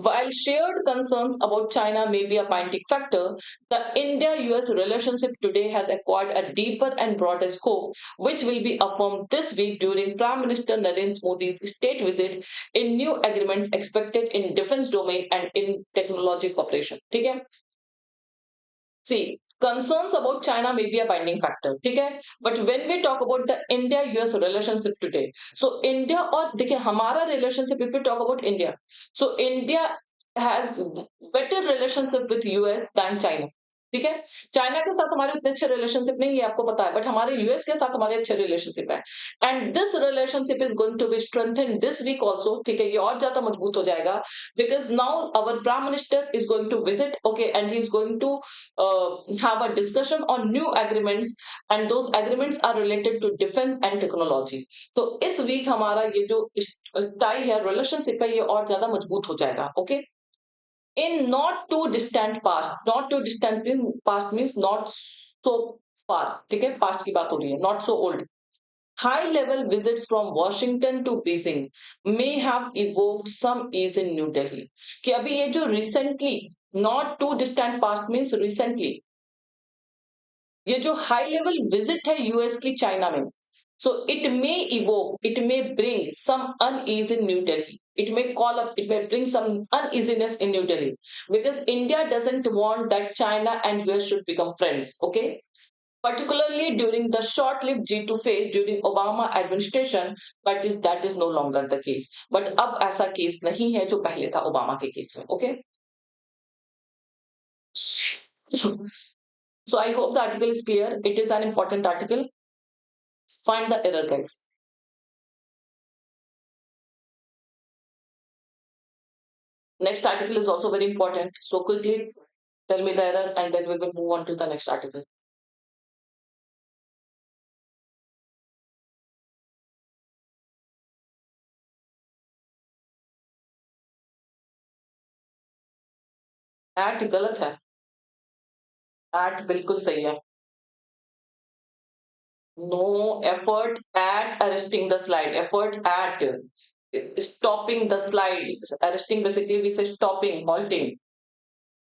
While shared concerns about China may be a binding factor, the India-US relationship today has acquired a deeper and broader scope, which will be affirmed this week during Prime Minister Narendra Modi's state visit in new agreements expected in defense domain and in technology cooperation. ठीक है? See, concerns about China may be a binding factor, ठीक है? But when we talk about the India-US relationship today, so India और देखिए हमारा relationship, if we talk about India, so India has better relationship with US than China. ठीक है, China के साथ हमारे उतने अच्छे रिलेशनशिप नहीं है, आपको पता है, बट हमारे यूएस के साथ हमारे अच्छे रिलेशनशिप है, and this relationship is going to be strengthen this week also, ठीक है, ये और ज्यादा मजबूत हो जाएगा, because now our prime minister is going to visit, okay, and he is going to have a discussion on new agreements, and those agreements are related to defense and technology. तो इस वीक हमारा ये जो tie है, relationship है, ये और ज्यादा मजबूत हो जाएगा, okay. In not too distant past, not too distant past means not so far, ठीक है, past की बात हो रही है, not so old. High level visits from Washington to Beijing may have evoked some ease in New Delhi. कि अभी ये जो recently, not too distant past means recently, ये जो हाई लेवल विजिट है यूएस की चाइना में, so it may evoke, it may bring some unease in New Delhi, it may call up, it may bring some uneasiness in New Delhi, because India doesn't want that China and US should become friends, okay, particularly during the short-lived G2 phase during Obama administration, but that is no longer the case. But अब ऐसा case नहीं है जो पहले था Obama के case में, okay. So I hope the article is clear. It is an important article. Find the error, guys. Next article is also very important. So quickly tell me the error and then we will move on to the next article. At गलत है. At बिल्कुल सही है. No effort at arresting the slide. Effort at stopping the slide. Arresting basically we say stopping, halting.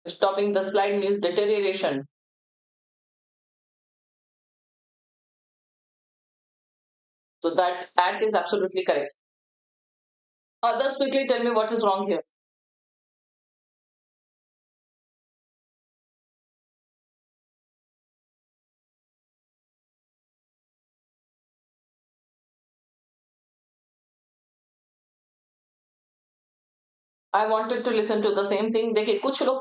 Stopping the slide means deterioration. So that at is absolutely correct. Others quickly tell me what is wrong here. I wanted to listen to the same thing. देखिए कुछ लोग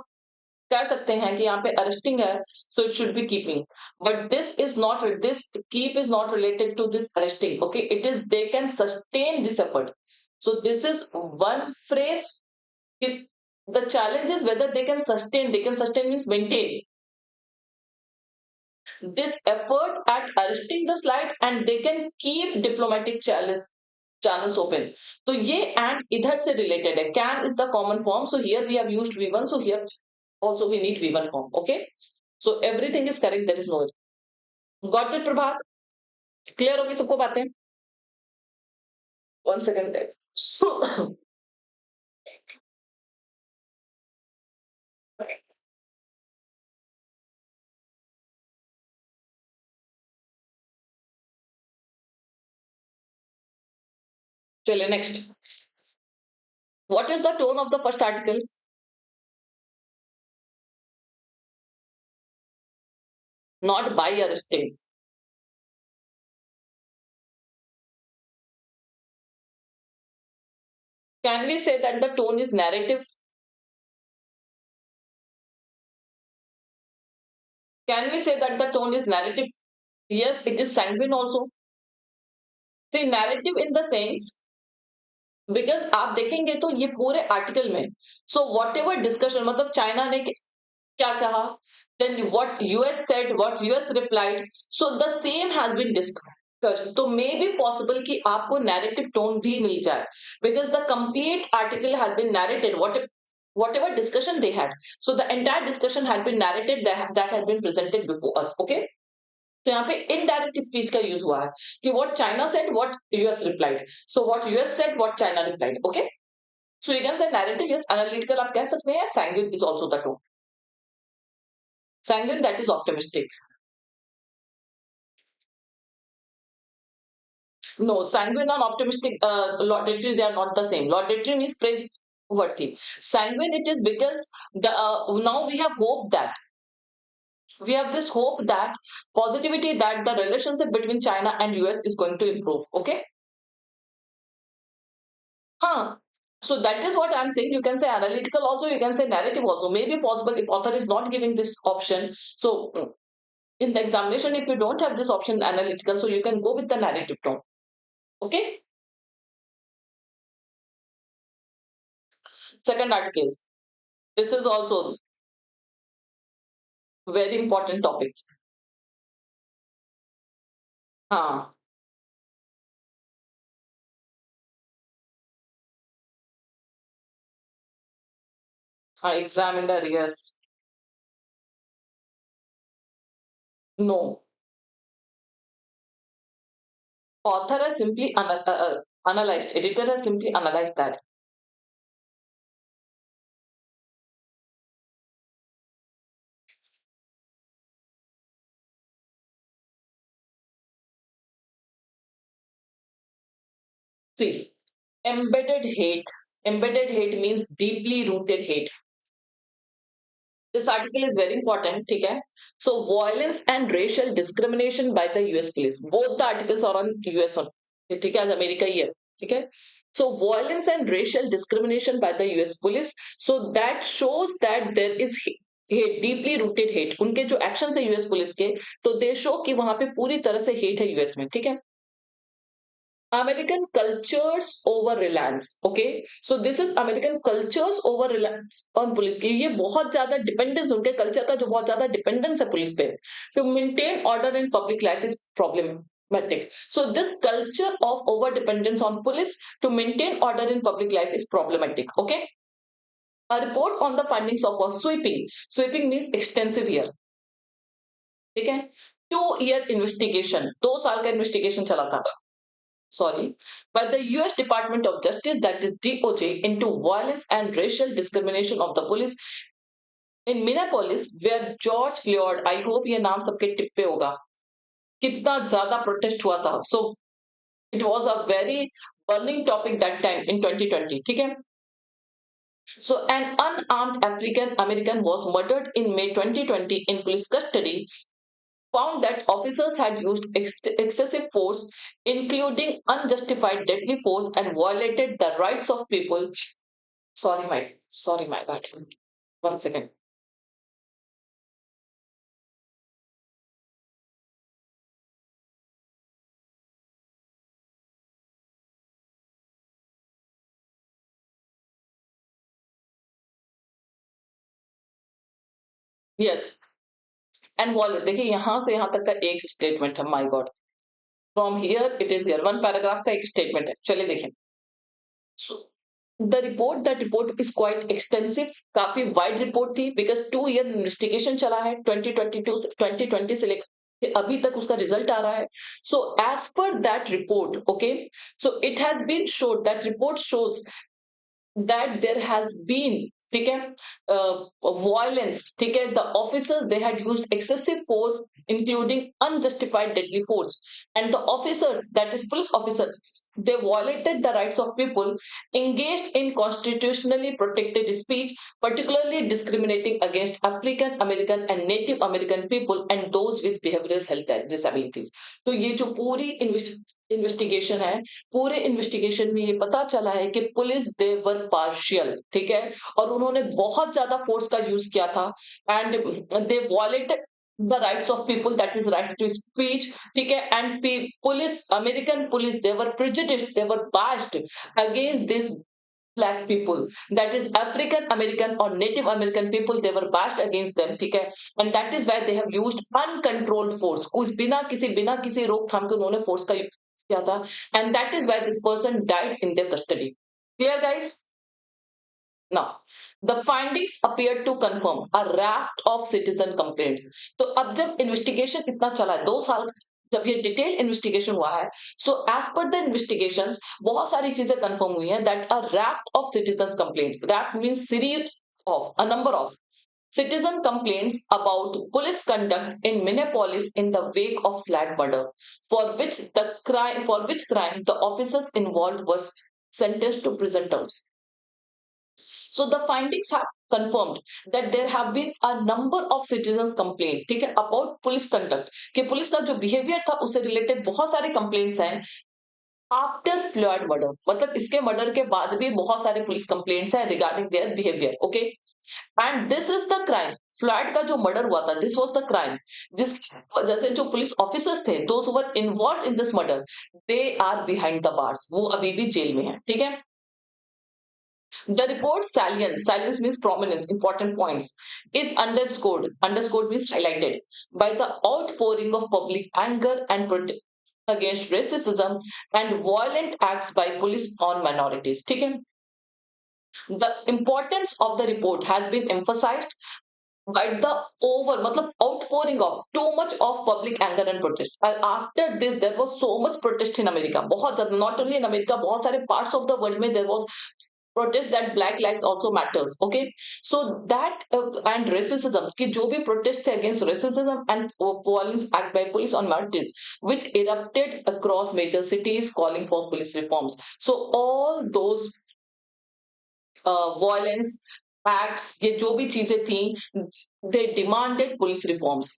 कह सकते हैं कि यहाँ पे arresting है, so it should be keeping, but this is not, this keep is not related to this arresting, okay, it is they can sustain this effort. So this is one phrase. The challenge is whether they can sustain. They can sustain means maintain this effort at arresting the slide, and they can keep diplomatic channels open. तो ये and इधर से related है. Can is the common form, so here we have used V1, so here also we need V1 form, okay. So everything is correct, there is no error. Got it, Prabhat? Clear होगी सबको बातें? One second there. चलिए next. What is the tone of the first article? Not by arresting. Can we say that the tone is narrative? Can we say that the tone is narrative? Yes, it is sanguine also. See, narrative in the sense, because आप देखेंगे तो ये पूरे article में, so whatever discussion, मतलब China ने क्या कहा, then what US said, what US replied, so the same has been discussed. तो may be possible कि आपको narrative tone भी मिल जाए, because the complete article has been narrated, whatever discussion they had, so the entire discussion had been narrated, that had been presented before us, okay. तो यहाँ पे indirect speech का use हुआ है कि what China said what US replied, so what US said what China replied, okay. So you can say narrative, yes, analytical आप कह सकते हैं, sanguine is also the two. Sanguine, that is optimistic. No, sanguine and optimistic laudatory, they are not the same. Laudatory means praiseworthy. Sanguine it is because the now we have this hope that positivity that the relationship between China and US is going to improve. Okay. Huh. So that is what I'm saying. You can say analytical also, you can say narrative also. Maybe possible if author is not giving this option. So in the examination, if you don't have this option analytical, so you can go with the narrative tone. Okay. Second article. This is also very important topic. हाँ. हाँ, examiner, yes. No. Author has simply analyzed. Editor has simply analyzed that. See, embedded hate. Embedded hate means deeply rooted hate. This article is very important, ठीक है? So violence and racial discrimination by the US police. Both the articles are on US on. ठीक है, आज America ही है, ठीक है? So violence and racial discrimination by the US police. So that shows that there is hate, deeply rooted hate. उनके जो actions है US police के, तो they show कि वहां पे पूरी तरह से hate है US में, ठीक है? American cultures over reliance. Okay, so this is American cultures over reliance on police की ये बहुत ज्यादा डिपेंडेंस उनके कल्चर का जो बहुत ज्यादा डिपेंडेंस है पुलिस पे to maintain order in public life is problematic. So this culture of over dependence on police to maintain order in public life is problematic. Okay, a report on the findings of a sweeping means extensive here. ठीक है, 2 year investigation, 2 साल का investigation चला था, sorry, by the US Department of Justice, that is DOJ, into violence and racial discrimination of the police in Minneapolis, where George Floyd, I hope ये नाम सबके tip पे होगा, कितना ज्यादा प्रोटेस्ट हुआ था. So it was a very burning topic that time in 2020. ठीक है. So an unarmed African American was murdered in May 2020 in police custody, found that officers had used excessive force, including unjustified deadly force, and violated the rights of people. Sorry, my bad. 1 second. Yes. And violate. देखिए यहाँ से यहाँ तक का एक statement है. My God. From here it is here. 1 paragraph का एक स्टेटमेंट है. चलिए देखें. So that report is quite extensive. काफी wide report थी because 2 year investigation चला है 2022 से 2020 से लेकर अभी तक उसका रिजल्ट आ रहा है. So as per that report, okay, so it has been showed, that report shows that there has been, ठीक है, violence, ठीक है, the officers they had used excessive force, including unjustified deadly force, and the officers, that is police officers, they violated the rights of people, engaged in constitutionally protected speech, particularly discriminating against African American and Native American people and those with behavioral health disabilities. तो ये जो पूरी investigation है, पूरे investigation में ये पता चला है कि पुलिस देवर पार्शियल, ठीक है, और उन्होंने बहुत ज्यादा फोर्स का यूज किया था and they violated the rights of people, that is right to speech, ठीक है, and police, American police, they were prejudiced, they were biased against this black people, that is African American or Native American people, they were biased against them, ठीक है, and that is why they have used uncontrolled force, कुछ बिना किसी रोकथाम के उन्होंने force का use किया था, and that is why this person died in their custody. Clear guys? Now the findings appeared to confirm a raft of citizen complaints. तो अब जब इन्वेस्टिगेशन इतना चला है 2 साल, जब ये डिटेल इन्वेस्टिगेशन हुआ है, so as per the investigations बहुत सारी चीजें कंफर्म हुई हैं that a raft of citizens complaints, raft means series of a number of citizen complaints about police conduct in Minneapolis in the wake of flat murder, for which crime the officers involved were sentenced to prison terms. So the findings have confirmed that there have been a number of citizens complaint, ठीक है, about police conduct, कि police का जो behaviour था उससे related बहुत सारे complaints हैं आफ्टर फ्लड मर्डर, मतलब इसके मर्डर के बाद भी बहुत सारे पुलिस कंप्लेंट्स हैं regarding their behaviour, okay. And this is the crime, flood का जो मर्डर हुआ था, दिस वाज द क्राइम जिसकी वजह से जो पुलिस ऑफिसर्स थे, those who were involved in this murder, they are behind the bars, वो अभी भी जेल में है, ठीक है। The report salience means prominence, important points, is underscored. Underscored means highlighted by the outpouring of public anger and protest against racism and violent acts by police on minorities. ठीक है? The importance of the report has been emphasized by the मतलब outpouring of too much of public anger and protest. After this, there was so much protest in America. बहुत ज़्यादा, not only in America, बहुत सारे parts of the world में there was protest that black lives also matters, okay, so that and racism कि जो भी protest थे against racism and violence act by police on minorities which erupted across major cities calling for police reforms, so all those violence acts, ये जो भी चीजें थी, they demanded police reforms.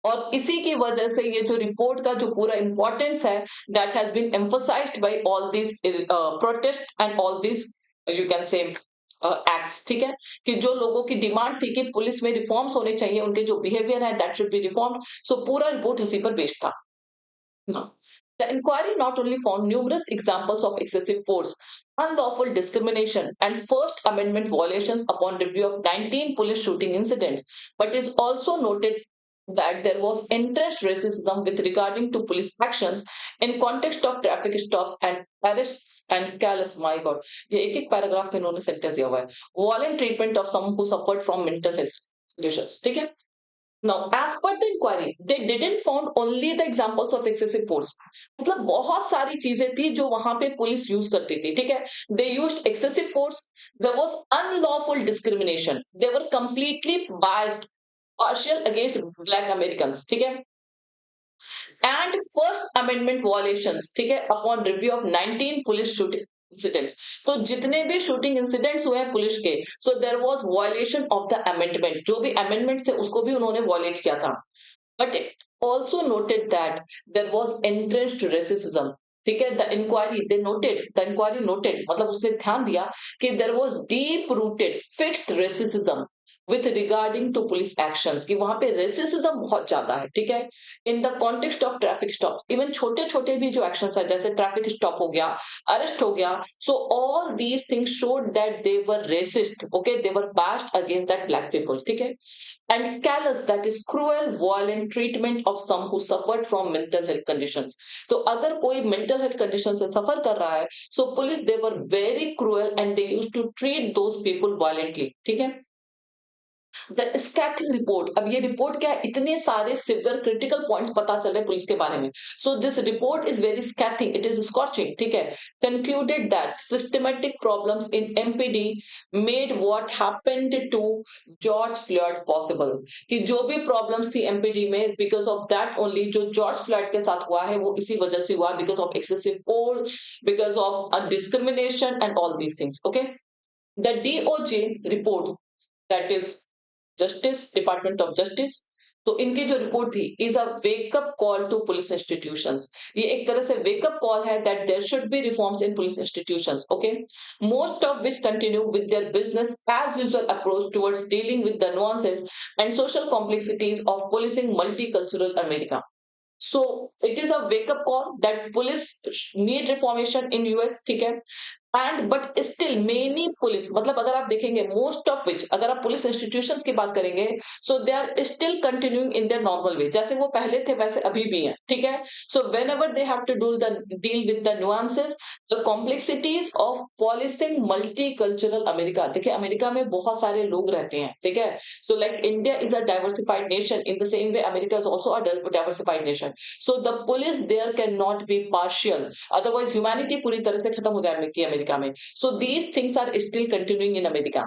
और इसी की वजह से ये जो रिपोर्ट का जो पूरा इंपॉर्टेंस है, that has been emphasised by all this protest and all this you can say acts, ठीक है, कि जो लोगों की डिमांड थी कि पुलिस में रिफॉर्म्स होने चाहिए, उनके जो बिहेवियर है दैट शुड बी रिफॉर्म, सो पूरा रिपोर्ट उसी पर बेस्ड था। No. The inquiry not only found numerous examples of excessive force, unlawful discrimination, and First Amendment violations upon review of 19 police shooting incidents, but is also noted that there was entrenched racism with regarding to police actions in context of traffic stops and arrests and callous, my god, ये एक paragraph में इन्होंने sentence दिया हुआ है, violent treatment of some who suffered from mental health conditions, ठीक है। Now, as per the inquiry, they didn't found only the examples of excessive force. मतलब बहुत सारी चीजें थी जो वहां पे पुलिस यूज करती थी, ठीक है। They used excessive force. There was unlawful discrimination. They were completely biased, partial against black Americans, ठीक है। And First Amendment violations, ठीक है, upon review of 19 police shooting incidents. तो जितने भी शूटिंग इंसिडेंट्स हुए हैं पुलिस के, so there was violation of the amendment, जो भी अमेंडमेंट थे उसको भी उन्होंने वायलेट किया था, but it also noted that there was entrenched racism, ठीक है। द इंक्वायरी नोटेड मतलब उसने ध्यान दिया कि there was deep rooted fixed racism with regarding to police actions, कि वहां पे रेसिज्म बहुत ज्यादा है, ठीक है। In the context of traffic stop, even छोटे छोटे भी जो एक्शंस है जैसे ट्रैफिक स्टॉप हो गया, अरेस्ट हो गया, so all these things showed that they were racist, okay, they were bashed against that black people, ठीक है। And callous that is cruel violent treatment of some who suffered from mental health conditions, तो अगर कोई mental health condition से सफर कर रहा है, so police they were very cruel and they used to treat those people violently, ठीक है। The स्कैथिंग report, अब ये रिपोर्ट क्या है, इतने सारे सिवियर क्रिटिकल पॉइंट्स पता चल रहे पुलिस के बारे में, so this report is very scathing, it is scorching, ठीक है। Concluded that systematic problems in MPD made what happened to George Floyd possible, कि जो भी प्रॉब्लम्स थी एमपीडी में, बिकॉज ऑफ दैट ओनली जो जॉर्ज फ्लॉयड के साथ हुआ है वो इसी वजह से हुआ, because of excessive force, because of discrimination and all these things, okay. The DOJ report, that is justice department of justice, तो इनकी जो रिपोर्ट थी is a wake up call to police institutions, ये एक तरह से वेकअप कॉल है that there should be reforms in police institutions, okay, most of which continue with their business as usual approach towards dealing with the nuances and social complexities of policing multicultural America. So it is a wake up call that police need reformation in US, ठीक है, and but still many police, मतलब अगर आप देखेंगे most of विच, अगर आप police institutions की बात करेंगे, so they are still continuing in their normal way, जैसे वो पहले थे वैसे अभी भी हैं, ठीक है। So whenever they have to deal with the nuances, the complexities of policing multicultural America. देखिए अमेरिका में बहुत सारे लोग रहते हैं, ठीक है। So like India is a diversified nation, in the same way America is also a diversified nation. So the police there can not be partial, otherwise humanity पूरी तरह से खत्म हो जाएगी अमेरिका में। So these things are still continuing in America.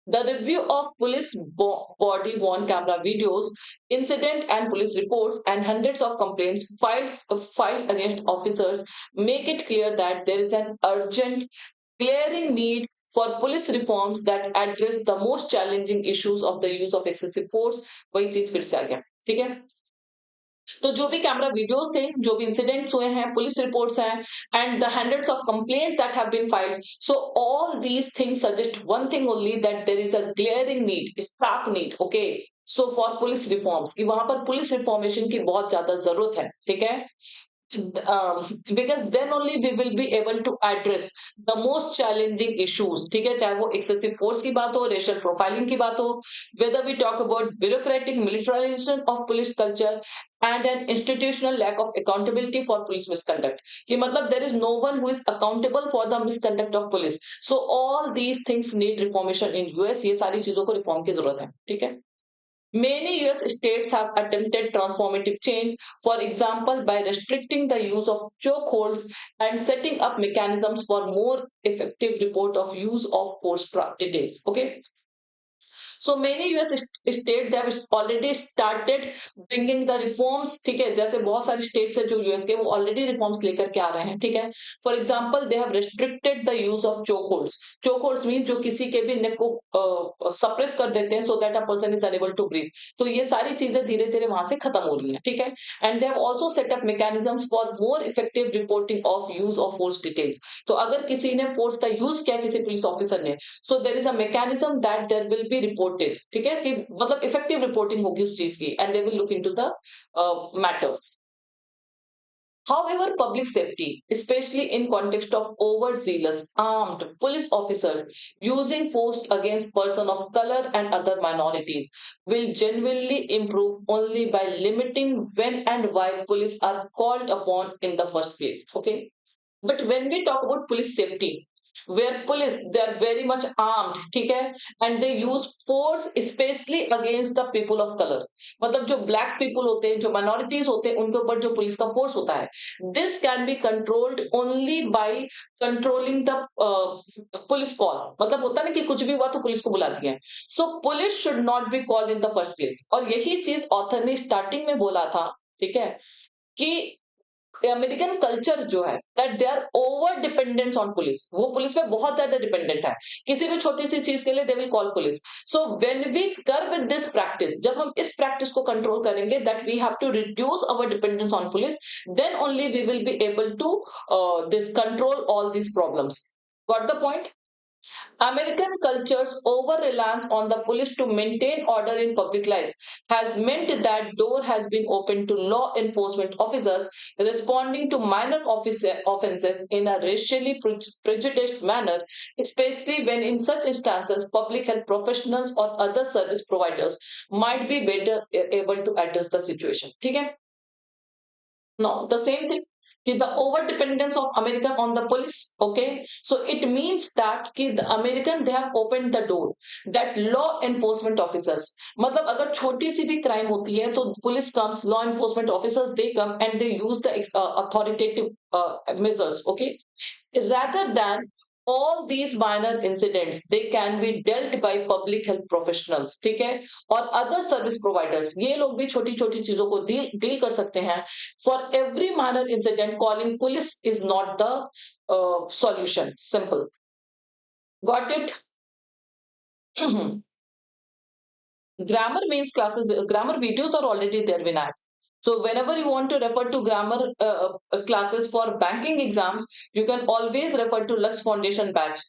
The review of police body worn camera videos, incident and police reports, and hundreds of complaints filed against officers make it clear that there is an urgent, glaring need for police reforms that address the most challenging issues of the use of excessive force। वही चीज फिर से आ गया, ठीक है। तो जो भी कैमरा वीडियोस थे, जो भी इंसिडेंट्स हुए हैं, पुलिस रिपोर्ट्स हैं, and the hundreds of complaints that have been filed, so all these things suggest one thing only, that there is a glaring need, stark need, okay. So for police reforms, कि वहां पर police reformation की बहुत ज्यादा जरूरत है, ठीक है। Because then only we will be able to address the most challenging issues, ठीक है, चाहे वो excessive force की बात हो, racial profiling की बात हो, whether we talk about bureaucratic militarization of police culture and an institutional lack of accountability for police misconduct, कि मतलब there is no one who is accountable for the misconduct of police। So all these things need reformation in US, ये सारी चीजों को reform की जरूरत है, ठीक है। Many US states have attempted transformative change, for example, by restricting the use of chokeholds and setting up mechanisms for more effective report of use of force details. Okay, so many US state they have already started bringing the reforms, ठीक है। जैसे बहुत सारे states है जो US के, वो already reforms लेकर के आ रहे हैं, ठीक है। For example, they have restricted the use of chokeholds। chokeholds means जो किसी के भी neck को suppress कर देते हैं so that a person is unable to breathe। तो ये सारी चीजें धीरे धीरे वहां से खत्म हो रही हैं, ठीक है। And they have also set up mechanisms for more effective reporting of use of force details। तो अगर किसी ने force का use किया किसी पुलिस ऑफिसर ने, so there is a mechanism that there will be reported, ठीक है, कि मतलब इफेक्टिव रिपोर्टिंग होगी उस चीज की, and they will look into the matter. However, public safety, especially in context of overzealous armed police officers using force against person of color and other minorities, will genuinely improve only by limiting when and why police are called upon in the first place, okay। But when we talk about police safety, where police they are very much armed, ठीक है, and they use force especially against the people of color, मतलब जो black people होते हैं, जो minorities होते हैं, उनके ऊपर जो पुलिस का force होता है, this can be controlled only by controlling the police call। मतलब होता है ना कि कुछ भी हुआ तो पुलिस को बुला दिया है। So police should not be called in the first place। और यही चीज ऑथर ने स्टार्टिंग में बोला था, ठीक है, कि अमेरिकन कल्चर जो है that they are over dependent on police, वो पुलिस पे बहुत ज्यादा डिपेंडेंट है, किसी भी छोटी सी चीज के लिए they will call police. So when we curb with this practice, जब हम इस प्रैक्टिस को कंट्रोल करेंगे that we have to reduce our dependence on police, then only we will be able to this control all this problems. Got the point. American culture's over-reliance on the police to maintain order in public life has meant that door has been opened to law enforcement officers responding to minor offenses in a racially prejudiced manner, especially when in such instances public health professionals or other service providers might be better able to address the situation। ठीक है। Now, the same thing, कि the over dependence of American on the police, okay? So it means that कि the American they have opened the door that law enforcement officers, मतलब अगर छोटी सी भी crime होती है तो police comes, law enforcement officers they come and they use the authoritative measures, okay? Rather than all these minor incidents they can be dealt by public health professionals, ठीक है, और other service providers, ये लोग भी छोटी छोटी चीजों को डील कर सकते हैं। For every minor incident calling police is not the solution, simple। Got it? Grammar means classes, grammar videos are already there, Vinayak। So whenever you want to refer to grammar classes for banking exams, you can always refer to Lux Foundation batch।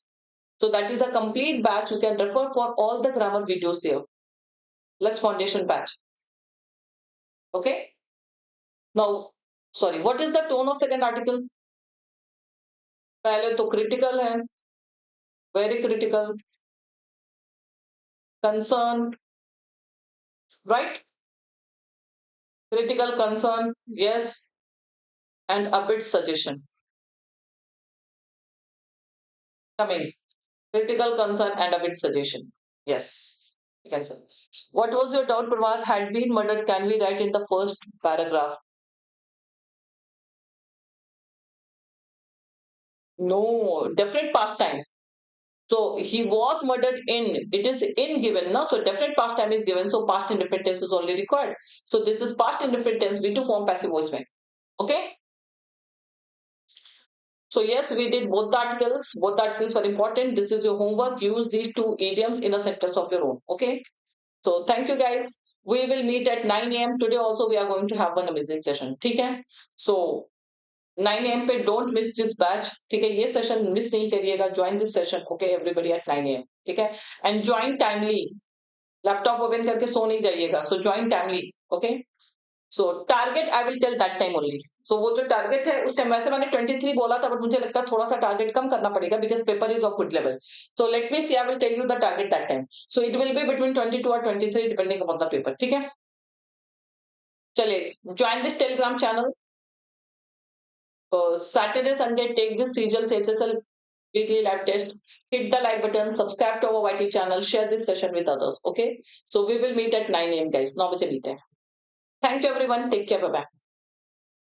So that is a complete batch, you can refer for all the grammar videos there, Lux Foundation batch, okay। Now, sorry, what is the tone of second article? पहले तो critical है, very critical, concern, right, critical concern, yes, and a bit suggestion. Coming, critical concern and a bit suggestion. Yes, you can say. What was your doubt, Pravas? Had been murdered, can we write in the first paragraph? No, definite past time. So he was murdered in, it is in given, no? So definite past time is given, so past indefinite tense is only required. So this is past indefinite tense, V2 form passive voice में. Okay? So yes, we did both the articles. Both the articles were important. This is your homework. Use these two idioms in a sentence of your own. Okay. So thank you guys. We will meet at 9 a.m. Today also we are going to have one amazing session. ठीक है? So 9 a.m. पे don't miss this batch. ठीक है? ये session miss नहीं करिएगा. Join this session. Okay, everybody at 9 a.m. ठीक है? And join timely. Laptop open करके सो नहीं जाइएगा. So join timely. Okay? So target I will tell that time only. So वो जो टारगेट है उस टाइम, वैसे मैंने 23 बोला था, बट मुझे लगता है थोड़ा सा टारगेट कम करना पड़ेगा because paper is of good level. So let me see, I will tell you the target that time. So it will be between 22 और 23 डिपेंडिंग अपॉन द पेपर. ठीक है, चलिए join this Telegram channel. Saturday, Sunday, take this CGL SSL weekly live test. Hit the like button, subscribe to our YT channel, share this session with others. Okay, so we will meet at 9 a.m. guys. 9 बजे मिलते हैं. Thank you everyone. Take care. Bye bye.